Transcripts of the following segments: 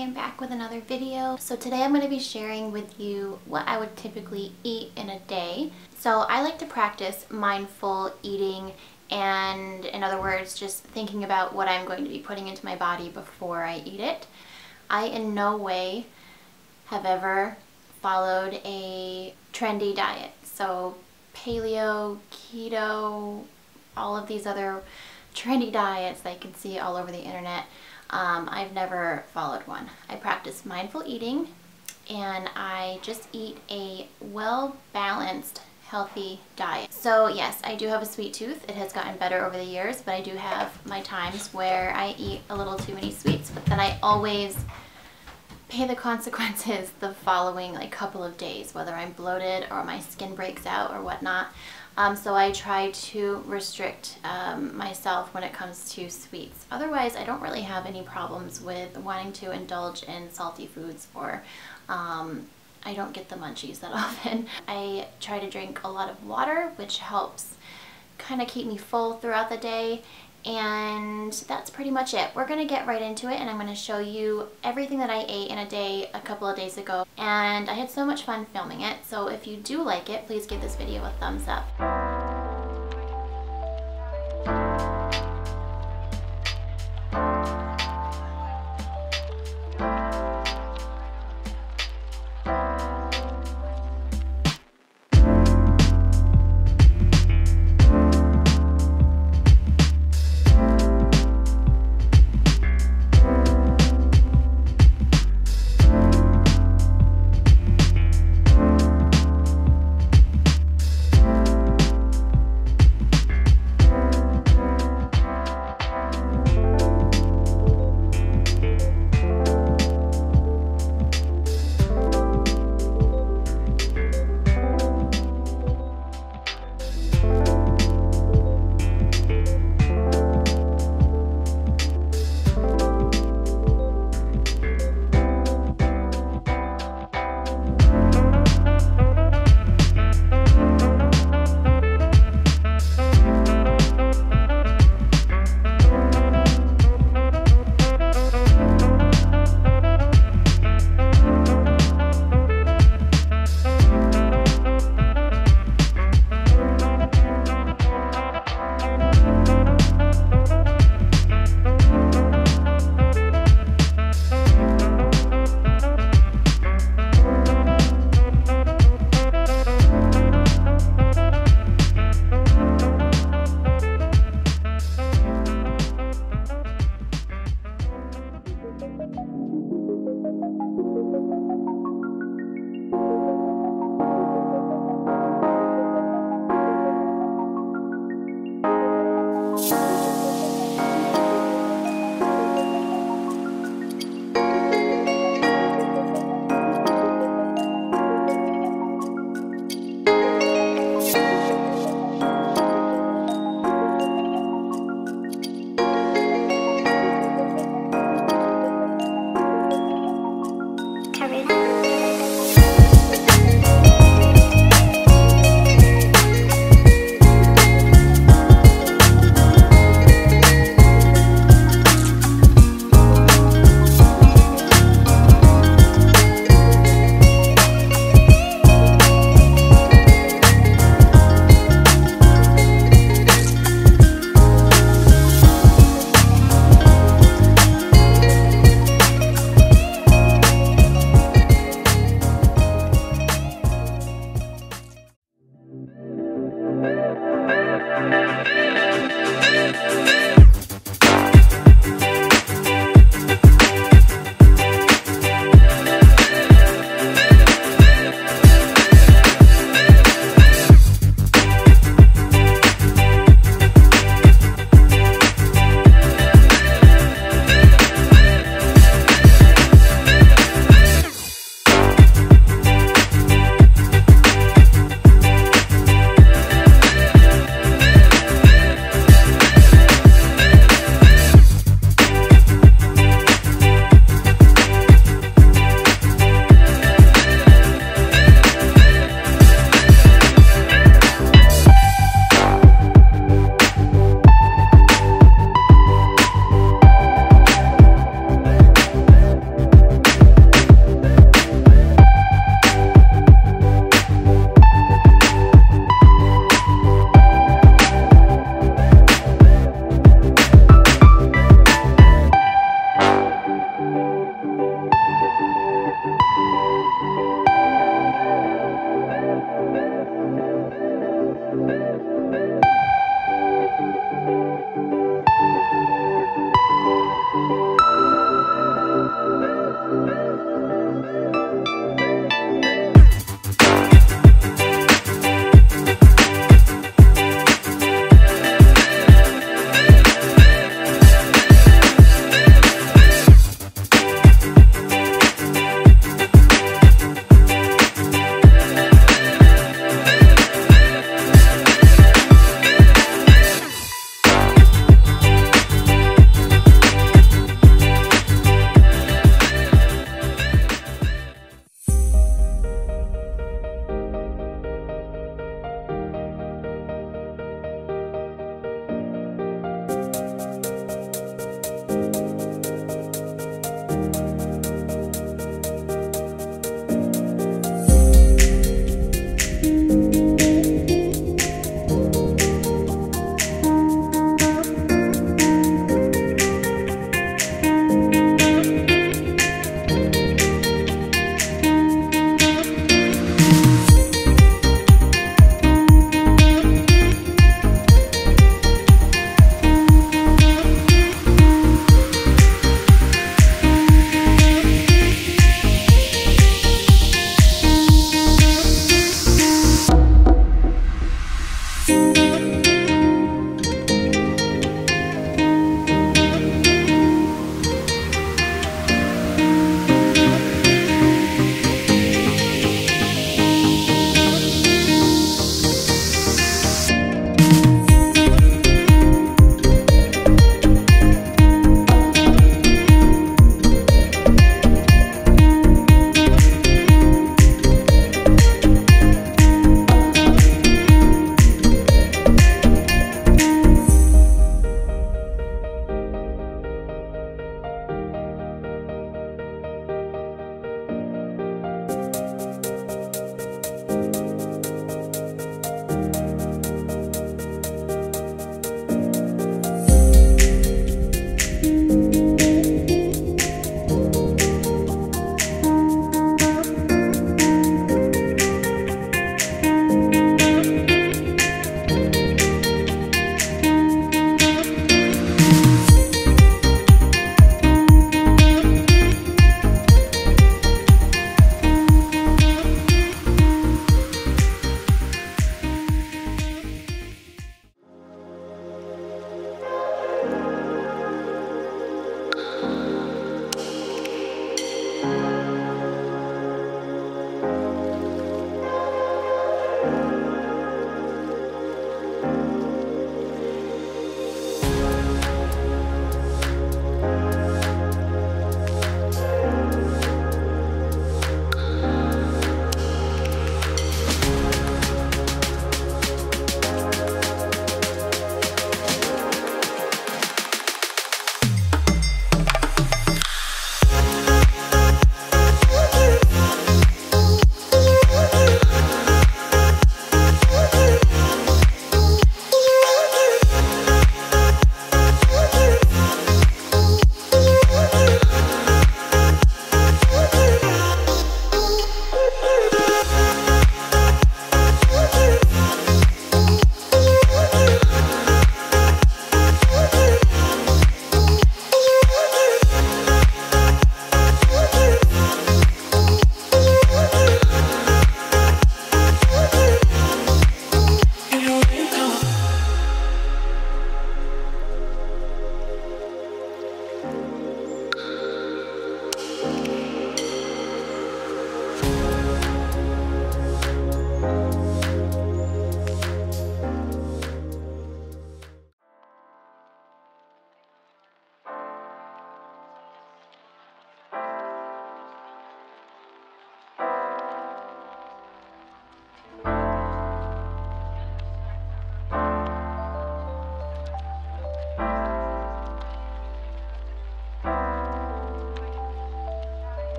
am back with another video. So today I'm going to be sharing with you what I would typically eat in a day. So I like to practice mindful eating, and in other words, just thinking about what I'm going to be putting into my body before I eat it. I in no way have ever followed a trendy diet. So paleo, keto, all of these other trendy diets that you can see all over the internet. I've never followed one. I practice mindful eating, and I just eat a well-balanced, healthy diet. So yes, I do have a sweet tooth. It has gotten better over the years, but I do have my times where I eat a little too many sweets, but then I always pay the consequences the following couple of days, whether I'm bloated or my skin breaks out or whatnot. So I try to restrict myself when it comes to sweets. Otherwise, I don't really have any problems with wanting to indulge in salty foods, or I don't get the munchies that often. I try to drink a lot of water, which helps kind of keep me full throughout the day. And that's pretty much it. We're gonna get right into it, and I'm gonna show you everything that I ate in a day a couple of days ago. And I had so much fun filming it, so if you do like it, please give this video a thumbs up.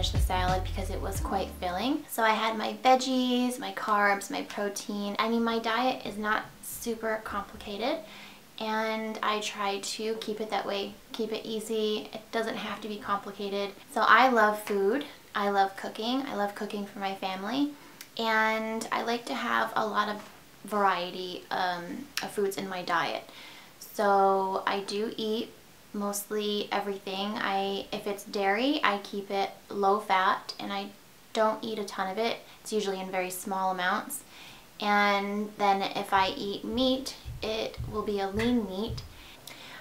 finish the salad because it was quite filling. So I had my veggies, my carbs, my protein. I mean, my diet is not super complicated, and I try to keep it that way, keep it easy. It doesn't have to be complicated. So I love food. I love cooking. I love cooking for my family, and I like to have a lot of variety of foods in my diet. So I do eat mostly everything. If it's dairy, I keep it low fat, and I don't eat a ton of it. It's usually in very small amounts. And then if I eat meat, it will be a lean meat.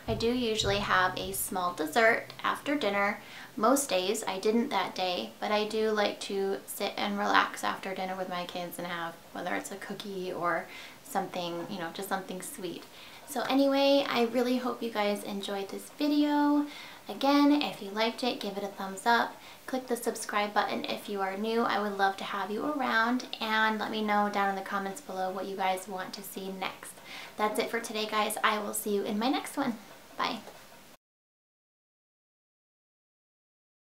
I do usually have a small dessert after dinner. Most days, I didn't that day, but I do like to sit and relax after dinner with my kids and have, whether it's a cookie or something, you know, just something sweet. So anyway, I really hope you guys enjoyed this video. Again, if you liked it, give it a thumbs up. Click the subscribe button if you are new. I would love to have you around, and let me know down in the comments below what you guys want to see next. That's it for today, guys. I will see you in my next one. Bye.